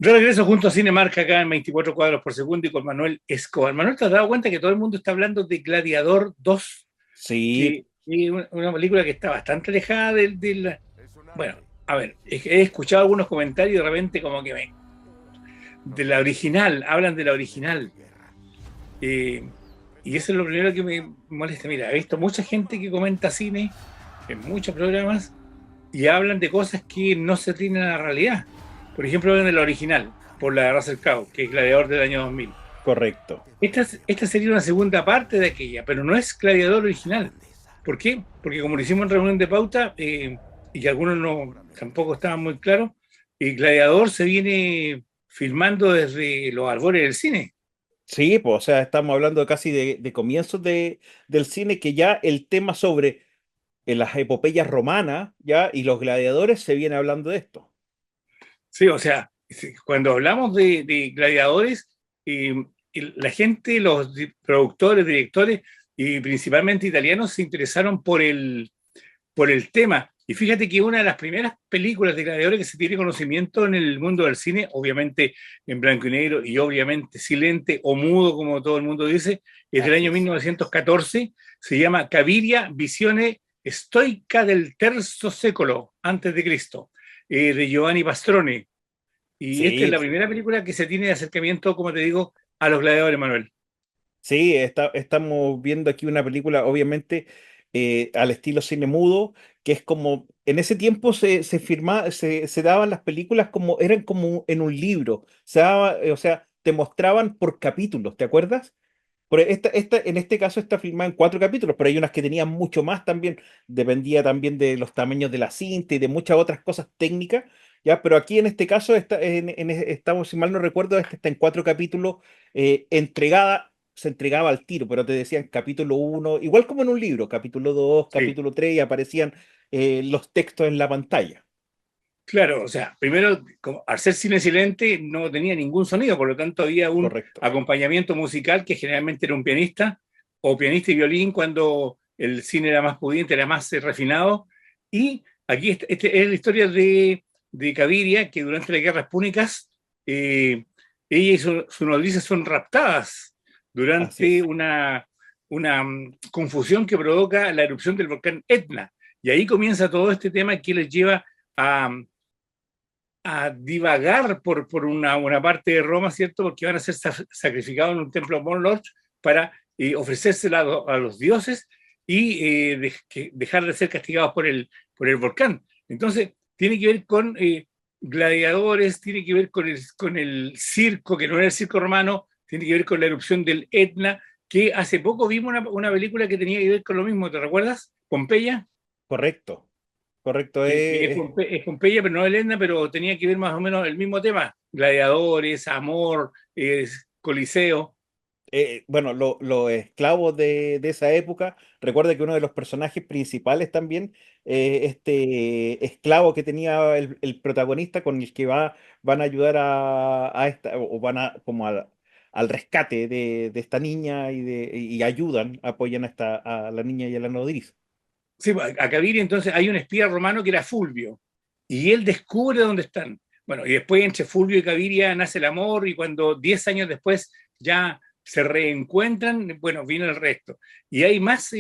Yo regreso junto a Cinemark acá en 24 cuadros por segundo y con Manuel Escobar. Manuel, ¿te has dado cuenta que todo el mundo está hablando de Gladiador 2, Sí, que es una película que está bastante alejada del. Bueno, a ver, he escuchado algunos comentarios y de repente como que de la original, hablan de la original. eh, y eso es lo primero que me molesta. Mira, he visto mucha gente que comenta cine en muchos programas y hablan de cosas que no se tienen a la realidad. Por ejemplo, hablan de la original, por la de Russell Crowe, que es Gladiador del año 2000. correcto. Esta sería una segunda parte de aquella, pero no es Gladiador original. ¿Por qué? Porque como lo hicimos en reunión de pauta, y que algunos no, tampoco estaban muy claros, Gladiador se viene filmando desde los albores del cine. Sí, pues, o sea, estamos hablando casi de comienzos del cine, que ya el tema sobre las epopeyas romanas, ya, y los gladiadores se viene hablando de esto. Sí, o sea, cuando hablamos de gladiadores, eh, la gente, los productores, directores y principalmente italianos se interesaron por el tema. Y fíjate que una de las primeras películas de gladiadores que se tiene conocimiento en el mundo del cine, obviamente en blanco y negro y obviamente silente o mudo, como todo el mundo dice, es del Así año es. 1914, se llama Caviria Visione Stoica del Terzo Secolo, antes de Cristo, de Giovanni Pastrone. Y esta es Sí, la primera película que se tiene de acercamiento, como te digo, a los gladiadores, Manuel. sí, estamos viendo aquí una película, obviamente, al estilo cine mudo, que es como, en ese tiempo se daban las películas como, eran como en un libro, o sea, te mostraban por capítulos, ¿te acuerdas? En este caso está filmada en 4 capítulos, pero hay unas que tenían mucho más también, dependía también de los tamaños de la cinta y de muchas otras cosas técnicas, ¿ya? Pero aquí en este caso estamos, si mal no recuerdo, este está en 4 capítulos, se entregaba al tiro, pero te decían capítulo 1, igual como en un libro, capítulo 2, Sí, capítulo 3 y aparecían los textos en la pantalla. claro, o sea, primero, al ser cine silente no tenía ningún sonido, por lo tanto había un Correcto. acompañamiento musical que generalmente era un pianista o pianista y violín cuando el cine era más pudiente, era más refinado. Y aquí es la historia de Caviria, que durante las guerras púnicas, ella y su nodriza son raptadas Así durante es. una confusión que provoca la erupción del volcán Etna. Y ahí comienza todo este tema que les lleva a divagar por una parte de Roma, ¿cierto? Porque van a ser sacrificados en un templo de Mont Lorch para ofrecérsela a los dioses y dejar de ser castigados por el volcán. Entonces, tiene que ver con gladiadores, tiene que ver con el circo, que no era el circo romano, tiene que ver con la erupción del Etna, que hace poco vimos una película que tenía que ver con lo mismo, ¿te recuerdas? Pompeya, Correcto. Correcto. que es Pompeya, pero no Helena, pero tenía que ver más o menos el mismo tema: gladiadores, amor, coliseo. Bueno, los esclavos de esa época, recuerda que uno de los personajes principales también, este esclavo que tenía el protagonista con el que van a ayudar a esta, o van a como al rescate de esta niña y ayudan, apoyan a la niña y a la nodriza. Sí, a Caviria entonces hay un espía romano que era Fulvio, y él descubre dónde están. Bueno, y después entre Fulvio y Caviria nace el amor, y cuando 10 años después ya se reencuentran, bueno, viene el resto. Y hay más,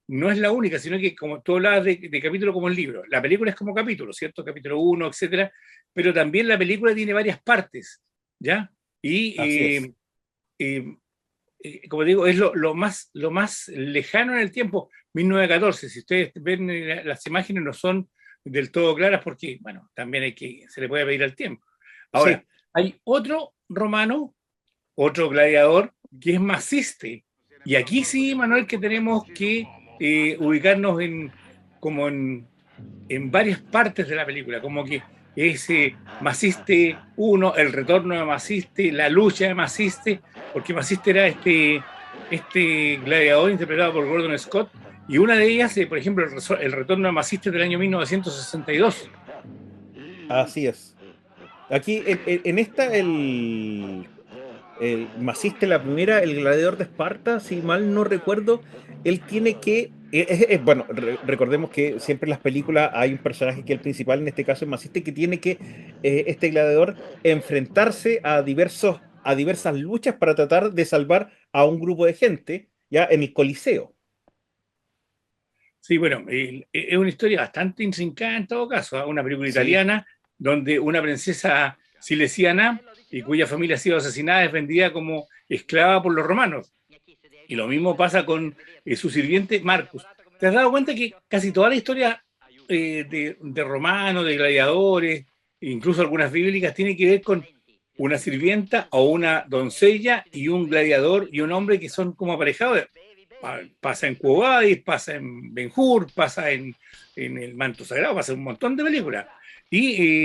no es la única, sino que como tú hablabas de capítulo como el libro, la película es como capítulo, ¿cierto? Capítulo uno, etcétera, pero también la película tiene varias partes, ¿ya? Así Y es. eh, como digo, es lo más lejano en el tiempo, 1914. Si ustedes ven las imágenes, no son del todo claras porque, bueno, también se le puede pedir al tiempo. Ahora, Sí, hay otro romano, otro gladiador, que es Maciste. Y aquí sí, Manuel, que tenemos que ubicarnos como en varias partes de la película, como que ese Maciste uno, el retorno de Maciste, la lucha de Maciste, porque Maciste era este gladiador interpretado por Gordon Scott, y una de ellas, por ejemplo, el retorno de Maciste del año 1962. así es. Aquí en esta, el Maciste, la primera, el gladiador de Esparta, si mal no recuerdo, él tiene que, bueno, recordemos que siempre en las películas hay un personaje que es el principal, en este caso es Maciste, que tiene que, este gladiador, enfrentarse a diversas luchas para tratar de salvar a un grupo de gente, ya en el Coliseo. Sí, bueno, es una historia bastante intrincada en todo caso, ¿ah? Una película Sí, italiana donde una princesa silesiana y cuya familia ha sido asesinada es vendida como esclava por los romanos. Y lo mismo pasa con su sirviente Marcus. ¿Te has dado cuenta que casi toda la historia de romanos, de gladiadores, incluso algunas bíblicas, tiene que ver con una sirvienta o una doncella y un gladiador y un hombre que son como aparejados? Pasa en Quo Vadis, pasa en Ben-Hur, pasa en El Manto Sagrado, pasa en un montón de películas.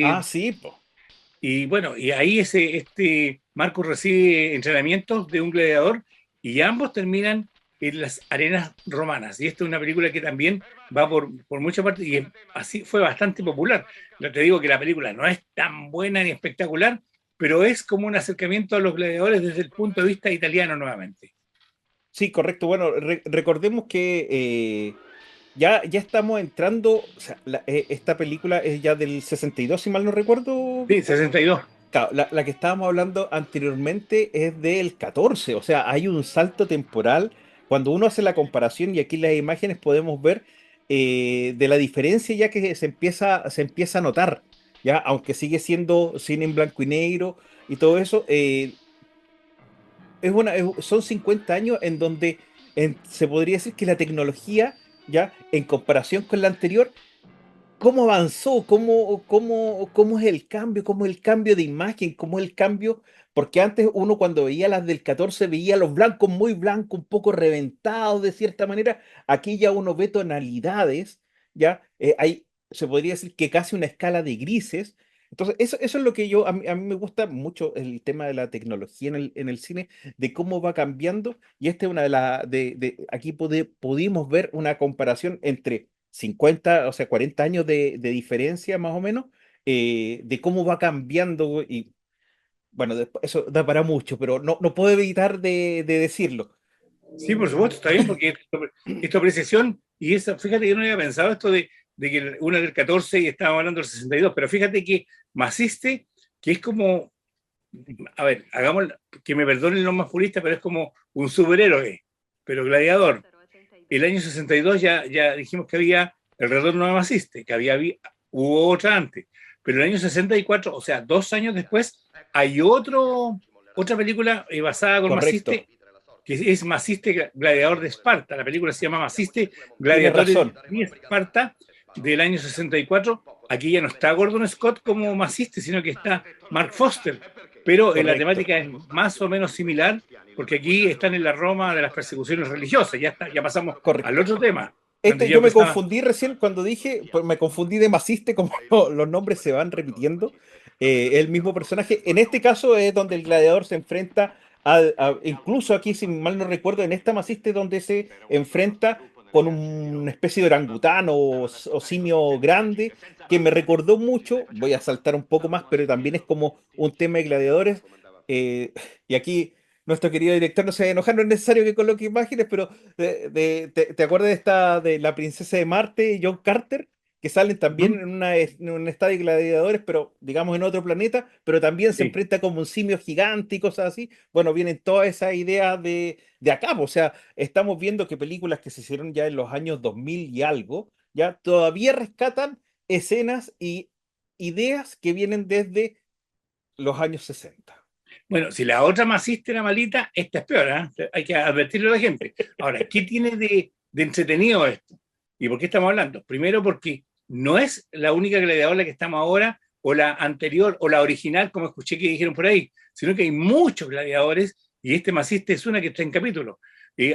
ah, sí, pues. Y bueno, y ahí este Marcus recibe entrenamientos de un gladiador y ambos terminan en las arenas romanas. Y esta es una película que también va por mucha parte y así fue bastante popular. Ya te digo que la película no es tan buena ni espectacular, pero es como un acercamiento a los gladiadores desde el punto de vista italiano nuevamente. Sí, correcto. Bueno, recordemos que ya estamos entrando, o sea, esta película es ya del 62 si mal no recuerdo. Sí, 62. Claro, la que estábamos hablando anteriormente es del 14, o sea, hay un salto temporal. Cuando uno hace la comparación, y aquí en las imágenes podemos ver de la diferencia ya que se empieza a notar, ya, aunque sigue siendo cine en blanco y negro y todo eso, son 50 años en donde se podría decir que la tecnología, ya, en comparación con la anterior, cómo avanzó, cómo es el cambio, cómo es el cambio de imagen, cómo es el cambio, porque antes uno cuando veía las del 14 veía los blancos muy blancos, un poco reventados de cierta manera, aquí ya uno ve tonalidades, ya se podría decir que casi una escala de grises. Entonces, eso es lo que a mí me gusta mucho el tema de la tecnología en el cine, de cómo va cambiando, y esta es una aquí pudimos ver una comparación entre 50, o sea, 40 años de diferencia más o menos, de cómo va cambiando y bueno, eso da para mucho, pero no puedo evitar de decirlo. Sí, por supuesto, está bien, porque es tu apreciación y esa, fíjate que yo no había pensado esto de que una del 14 y estábamos hablando del 62, pero fíjate que Maciste, que es como, a ver, hagamos, que me perdonen los más puristas, pero es como un superhéroe, pero gladiador. El año 62 ya dijimos que había el retorno de Maciste, que hubo otra antes, pero el año 64, o sea, 2 años después, hay otra película basada con Correcto, Maciste que es Maciste Gladiador de Esparta. La película se llama Maciste tienes Gladiador razón. de Esparta del año 64. Aquí ya no está Gordon Scott como Maciste, sino que está Mark Foster. Pero la Correcto, temática es más o menos similar, porque aquí están en la Roma de las persecuciones religiosas. Ya pasamos al correcto. otro tema, donde ya Yo me empezaba. confundí recién cuando dije, pues me confundí de Maciste, como los nombres se van repitiendo. El mismo personaje. En este caso es donde el gladiador se enfrenta incluso aquí, si mal no recuerdo, en esta Maciste donde se enfrenta con una especie de orangután o simio grande, que me recordó mucho, voy a saltar un poco más, pero también es como un tema de gladiadores. eh, y aquí nuestro querido director no se va a enojar, no es necesario que coloque imágenes, pero ¿te acuerdas de la princesa de Marte y John Carter? Que salen también ¿Mm? en un estadio de gladiadores, pero digamos en otro planeta, pero también se Sí. enfrenta como un simio gigante y cosas así. Bueno, vienen todas esas ideas de acá, o sea, estamos viendo que películas que se hicieron ya en los años 2000 y algo, ya todavía rescatan escenas y ideas que vienen desde los años 60. Bueno, si la otra Maciste era malita, esta es peor, ¿eh? Hay que advertirle a la gente. Ahora, ¿qué tiene de entretenido esto? ¿Y por qué estamos hablando? Primero porque no es la única gladiadora la que estamos ahora, o la anterior, o la original, como escuché que dijeron por ahí, sino que hay muchos gladiadores y este Maciste es una que está en capítulo.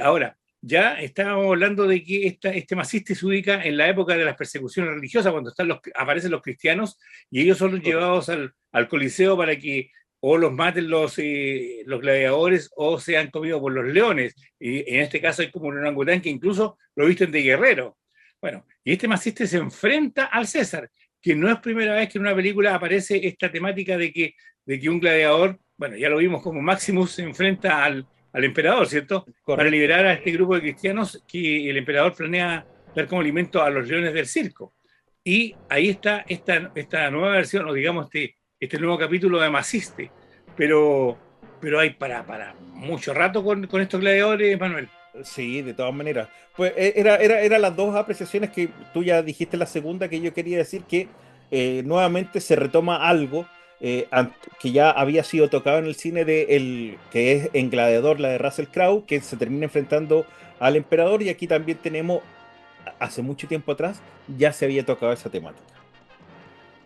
Ahora, ya estábamos hablando de que este Maciste se ubica en la época de las persecuciones religiosas, cuando aparecen los cristianos y ellos son Correcto. llevados al Coliseo para que o los maten los gladiadores o sean comidos por los leones. Y en este caso hay como un orangután que incluso lo visten de guerrero. Bueno, y este Maciste se enfrenta al César, que no es primera vez que en una película aparece esta temática de que un gladiador bueno, ya lo vimos como Maximus se enfrenta al emperador, ¿cierto? Para Correcto. liberar a este grupo de cristianos que el emperador planea dar como alimento a los leones del circo. Y ahí está esta nueva versión, o digamos este nuevo capítulo de Maciste. Pero, pero hay para mucho rato con estos gladiadores, Manuel. Sí, de todas maneras. Pues era las dos apreciaciones que tú ya dijiste, la segunda que yo quería decir que nuevamente se retoma algo que ya había sido tocado en el cine que es en Gladiador, la de Russell Crowe, que se termina enfrentando al emperador, y aquí también tenemos, hace mucho tiempo atrás, ya se había tocado esa temática.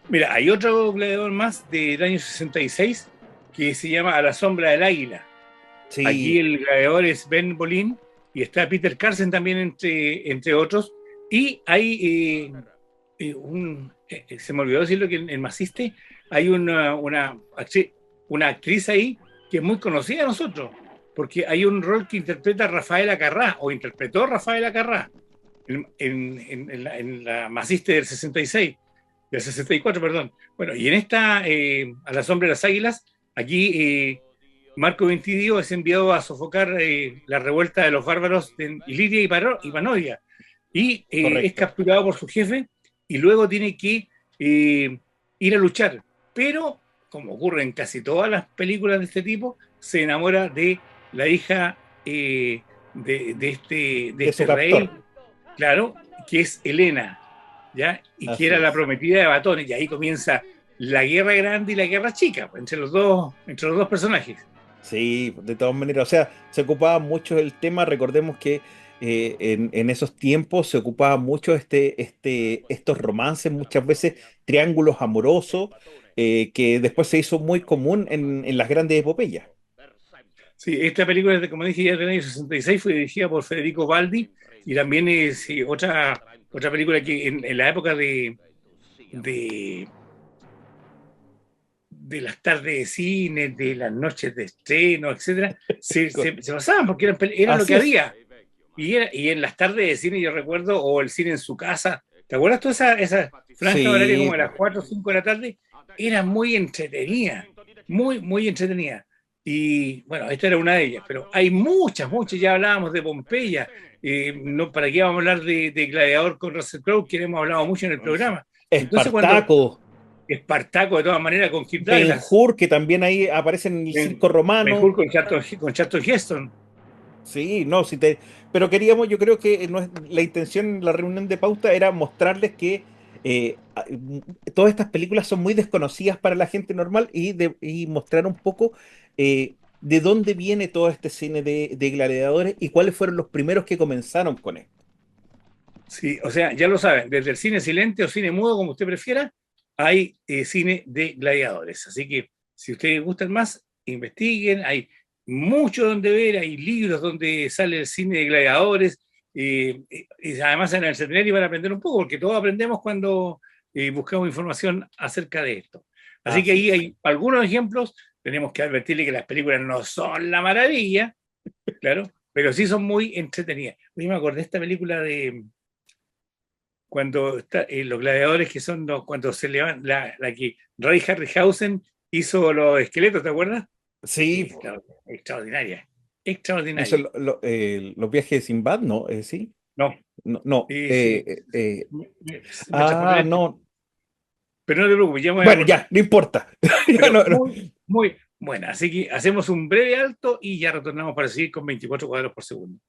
Mira, hay otro gladiador más del año 66 que se llama A la sombra del águila. Aquí Sí, el gladiador es Ben Bolin y está Peter Carson también entre otros. Y hay se me olvidó decirlo que en Maciste hay una actriz ahí que es muy conocida de nosotros, porque hay un rol que interpreta Rafaela Carrá, o interpretó Rafaela Carrá, en la Maciste del 64, perdón. Bueno, y en esta, A la sombra de las águilas, aquí Marco Ventidio es enviado a sofocar la revuelta de los bárbaros de Iliria y Panodia, y es correcto. capturado por su jefe y luego tiene que ir a luchar. Pero, como ocurre en casi todas las películas de este tipo, se enamora de la hija de De su este captor. rey, claro, que es Helena, ¿ya? Y que Así era la es. prometida de Batón, y ahí comienza la guerra grande y la guerra chica, pues, entre los dos personajes. Sí, de todas maneras, o sea, se ocupaba mucho el tema, recordemos que en esos tiempos se ocupaba mucho estos romances, muchas veces triángulos amorosos, que después se hizo muy común en las grandes epopeyas. Sí, esta película, como dije, ya del año 66, fue dirigida por Federico Baldi, y también es sí, otra película que en la época de, de las tardes de cine, de las noches de estreno, etcétera, se pasaban porque eran lo Así que es. había. Y en las tardes de cine yo recuerdo, o el cine en su casa, ¿te acuerdas toda esa franja horaria Sí, como de las 4 o 5 de la tarde? Era muy entretenida, muy, muy entretenida. Y bueno, esta era una de ellas, pero hay muchas, ya hablábamos de Pompeya, no, ¿para qué vamos a hablar de Gladiador con Russell Crowe? Que hemos hablado mucho en el programa. Entonces cuando Espartaco, Espartaco, de todas maneras, con Kirk Douglas, Ben-Hur, que también ahí aparece en el Ben, circo Ben romano. Hur con Charlton Heston. Sí, no, pero queríamos, yo creo que la intención en la reunión de pauta era mostrarles que todas estas películas son muy desconocidas para la gente normal y mostrar un poco de dónde viene todo este cine de gladiadores y cuáles fueron los primeros que comenzaron con esto. Sí, o sea, ya lo saben, desde el cine silente o cine mudo, como usted prefiera, hay cine de gladiadores. Así que si ustedes gustan más, investiguen, hay mucho donde ver, hay libros donde sale el cine de gladiadores, y además en el seminario van a aprender un poco, porque todos aprendemos cuando buscamos información acerca de esto. Así que Así ahí es. hay algunos ejemplos, tenemos que advertirle que las películas no son la maravilla, claro, pero sí son muy entretenidas. Hoy me acordé de esta película de cuando los gladiadores que son cuando se le van, la que Ray Harryhausen hizo los esqueletos, ¿te acuerdas? Sí, Extraordinaria, hizo extraordinaria. los viajes de Sinbad, ¿no? Sí. No, No, no. sí, me transporté Ah, el tiempo. no. Pero no te preocupes, ya me voy a Bueno, acordar. ya, no importa. Ya Pero no, no. muy, muy buena. Así que hacemos un breve alto y ya retornamos para seguir con 24 cuadros por segundo.